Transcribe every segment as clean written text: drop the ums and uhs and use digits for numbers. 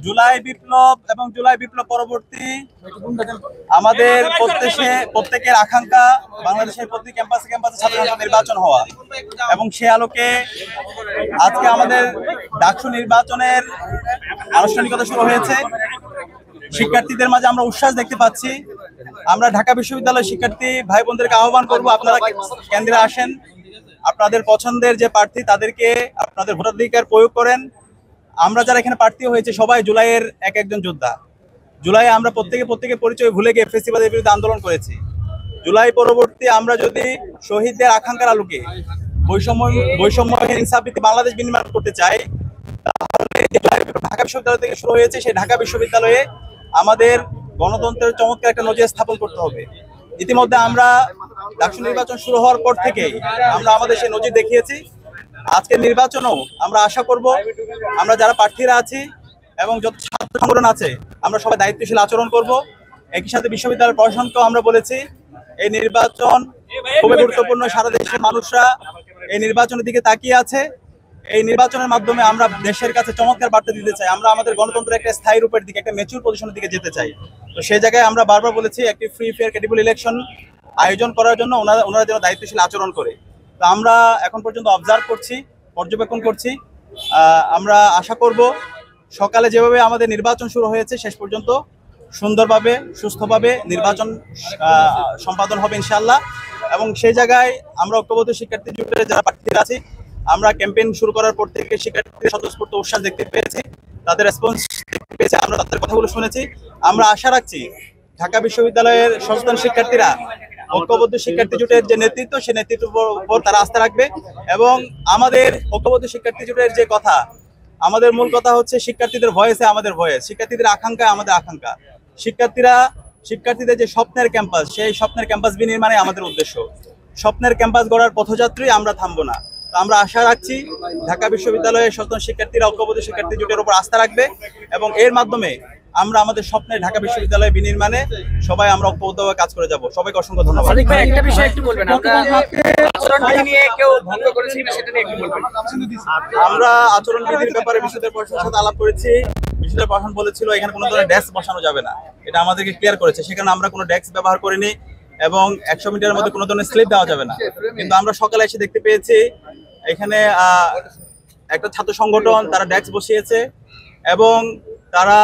জুলাই বিপ্লব এবং জুলাই বিপ্লব পরবর্তী আমাদের প্রত্যেকের আকাঙ্ক্ষা বাংলাদেশের প্রতি ক্যাম্পাসে ক্যাম্পাসে ছাত্র নির্বাচন হওয়া, এবং সে আলোকে আজকে আমাদের ডাকসু নির্বাচনের আনুষ্ঠানিকতা শুরু হয়েছে। শিক্ষার্থীদের মাঝে আমরা উচ্ছ্বাস দেখতে পাচ্ছি। আমরা ঢাকা বিশ্ববিদ্যালয়ের শিক্ষার্থী ভাই বোনদেরকে আহ্বান করব, আপনারা কেন্দ্রে আসেন, আপনাদের পছন্দের যে প্রার্থী তাদেরকে আপনাদের ভোটাধিকার প্রয়োগ করেন। আমরা যারা এখানে প্রার্থী হয়েছে সবাই জুলাইয়ের একজন যোদ্ধা। জুলাই আমরা প্রত্যেকে পরিচয় ভুলে গিয়ে ফেসিবাদের বিরুদ্ধে আন্দোলন করেছি। জুলাই পরবর্তী আমরা যদি শহীদদের আকাঙ্ক্ষার আলোকে বৈষম্যহীন ইনসাফভিত্তিক বাংলাদেশ বিনির্মাণ করতে চাই, তাহলে ঢাকা বিশ্ববিদ্যালয় থেকে শুরু হয়েছে সেই ঢাকা বিশ্ববিদ্যালয়ে আমাদের গণতন্ত্রের চমৎকার একটা নজির স্থাপন করতে হবে। ইতিমধ্যে আমরা ডাকসু নির্বাচন শুরু হওয়ার পর থেকেই আমরা আমাদের সেই নজির দেখিয়েছি। আজকের নির্বাচনও আমরা আশা করব আমরা যারা প্রার্থীরা আছি এবং যত ছাত্র সংগঠন আছে আমরা সবাই দায়িত্বশীল আচরণ করব। একই সাথে বিশ্ববিদ্যালয়ের প্রশাসনকেও আমরা বলেছি এই নির্বাচন খুবই গুরুত্বপূর্ণ। সারা দেশের মানুষরা এই নির্বাচনের দিকে তাকিয়ে আছে। এই নির্বাচনের মাধ্যমে আমরা দেশের কাছে চমৎকার বার্তা দিতে চাই, আমরা আমাদের গণতন্ত্রের একটা স্থায়ী রূপের দিকে, একটা ম্যাচিউর পজিশনের দিকে যেতে চাই। তো সেই জায়গায় আমরা বারবার বলেছি একটি ফ্রি ফেয়ার ক্রেডিবল ইলেকশন আয়োজন করার জন্য ওনারা যেন দায়িত্বশীল আচরণ করে। তো আমরা এখন পর্যন্ত অবজার্ভ করছি, পর্যবেক্ষণ করছি। আমরা আশা করব সকালে যেভাবে আমাদের নির্বাচন শুরু হয়েছে শেষ পর্যন্ত সুন্দরভাবে সুস্থভাবে নির্বাচন সম্পাদন হবে ইনশাআল্লাহ। এবং সেই জায়গায় আমরা ঐক্যবদ্ধ শিক্ষার্থী জোটের যারা প্রার্থীরা আছি, আমরা ক্যাম্পেইন শুরু করার পর থেকে শিক্ষার্থীদের স্বতঃস্ফূর্ত উৎসাহ দেখতে পেয়েছি, তাদের রেসপন্স দেখতে পেয়েছি, আমরা তাদের কথাগুলো শুনেছি। আমরা আশা রাখছি ঢাকা বিশ্ববিদ্যালয়ের সচেতন শিক্ষার্থীরা ঐক্যবদ্ধ শিক্ষার্থী জোটের যে নেতৃত্ব, সেই নেতৃত্বের উপর তারা আস্থা রাখবে। এবং আমাদের ঐক্যবদ্ধ শিক্ষার্থী জোটের যে কথা, আমাদের মূল কথা হচ্ছে শিক্ষার্থীদের ভয়েসে আমাদের ভয়েস, শিক্ষার্থীদের আকাঙ্ক্ষা আমাদের আকাঙ্ক্ষা। শিক্ষার্থীদের যে স্বপ্নের ক্যাম্পাস, সেই স্বপ্নের ক্যাম্পাস বিনির্মাণে আমাদের উদ্দেশ্য। স্বপ্নের ক্যাম্পাস গড়ার পথযাত্রী আমরা থামবো না। তো আমরা আশা রাখছি ঢাকা বিশ্ববিদ্যালয়ের সচেতন শিক্ষার্থীরা ঐক্যবদ্ধ শিক্ষার্থী জোটের উপর আস্থা রাখবে এবং এর মাধ্যমে আমরা আমাদের স্বপ্নের ঢাকা বিশ্ববিদ্যালয় বিনির্মাণে সবাই আমরা ঐক্যবদ্ধভাবে কাজ করে যাব। সবাইকে অসংখ্য ধন্যবাদ। একটা বিষয় একটু বলবেন, আচরণবিধি নিয়ে কেউ ভঙ্গ করেছে সেটা নিয়ে একটু বলবেন। আমরা আচরণবিধির ব্যাপারে বিশ্ববিদ্যালয় প্রশাসনের সাথে আলাপ করেছি। বিশ্ববিদ্যালয় প্রশাসন বলেছিল এখানে কোনো ধরনের ডেস্ক বসানো যাবে না, এটা আমাদেরকে ক্লিয়ার করেছে। সেখানে আমরা কোনো ডেস্ক ব্যবহার করিনি এবং 100 মিটারের মধ্যে কোনো ধরনের স্লিপ দেওয়া যাবে না। কিন্তু আমরা সকালে এসে দেখতে পেয়েছি এখানে একটা ছাত্র সংগঠন তারা ডেস্ক বসিয়েছে এবং তারা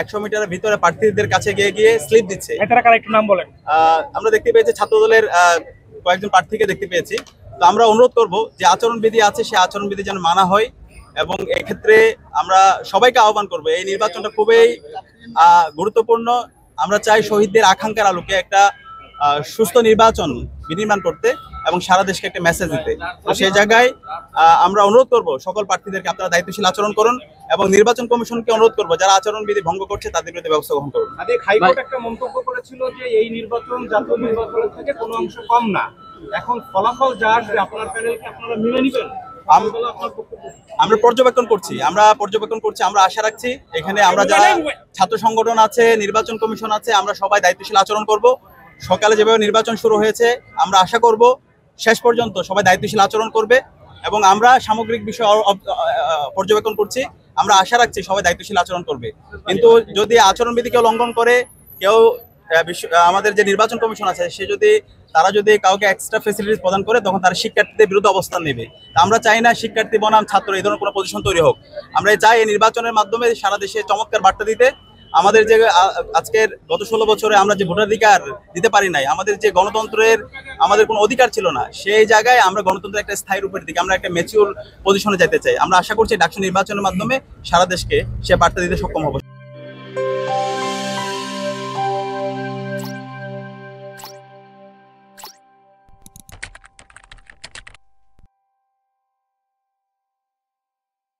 100 মিটারের ভিতরে প্রার্থীদের কাছে গিয়ে স্লিপ দিচ্ছে। একটু নাম বলেন। আমরা দেখতে পেয়েছি ছাত্রদলের কয়েকজন প্রার্থীকে দেখতে পেয়েছি। তো আমরা অনুরোধ করব যে আচরণবিধি আছে সেই আচরণবিধি যেন মানা হয় এবং এক্ষেত্রে আমরা সবাইকে আহ্বান করব, এই নির্বাচনটা খুবই গুরুত্বপূর্ণ। আমরা চাই শহীদদের আকাঙ্ক্ষার আলোকে একটা সুস্থ নির্বাচন বিনির্মাণ করতে এবং সারা দেশকে একটা মেসেজ দিতে। তো সেই জায়গায় আমরা অনুরোধ করব সকল প্রার্থীদেরকে আপনারা দায়িত্বশীল আচরণ করুন এবং নির্বাচন কমিশনকে অনুরোধ করব যারা আচরণবিধি ভঙ্গ করছে তাদের বিরুদ্ধে ব্যবস্থা গ্রহণ করুন। হাইকোর্ট একটা মন্তব্য করেছিল যে এই নির্বাচন জাতীয় নির্বাচনের থেকে কোনো অংশ কম না। এখন ফলাফল যা আসবে আপনার প্যানেলকে আপনারা মেনে নেবেন? আমরা পর্যবেক্ষণ করছি, আমরা আশা রাখছি এখানে আমরা যারা ছাত্র সংগঠন আছে, নির্বাচন কমিশন আছে, আমরা সবাই দায়িত্বশীল আচরণ করব। সকালে যেভাবে নির্বাচন শুরু হয়েছে আমরা আশা করব শেষ পর্যন্ত সবাই দায়িত্বশীল আচরণ করবে এবং আমরা সামগ্রিক বিষয় পর্যবেক্ষণ করছি। আমরা আশা রাখছি সবাই দায়িত্বশীল আচরণ করবে। কিন্তু যদি আচরণবিধি কেউ লঙ্ঘন করে, কেউ আমাদের যে নির্বাচন কমিশন আছে তারা যদি কাউকে এক্সট্রা ফেসিলিটিস প্রদান করে, তখন তারা শিক্ষার্থীদের বিরুদ্ধে অবস্থান নেবে। আমরা চাই না শিক্ষার্থী বনাম ছাত্র এই ধরনের কোনো পজিশন তৈরি হোক। আমরা চাই এই নির্বাচনের মাধ্যমে সারা দেশে চমৎকার বার্তা দিতে। আমাদের যে আজকের গত 16 বছরে আমরা যে ভোটাধিকার দিতে পারি নাই, আমাদের যে গণতন্ত্রের আমাদের কোনো অধিকার ছিল না, সেই জায়গায় আমরা গণতন্ত্রের একটা স্থায়ী রূপের দিকে আমরা একটা ম্যাচিউর পজিশনে যেতে চাই। আমরা আশা করছি ডাকসু নির্বাচনের মাধ্যমে সারা দেশকে সে বার্তা দিতে সক্ষম হবো।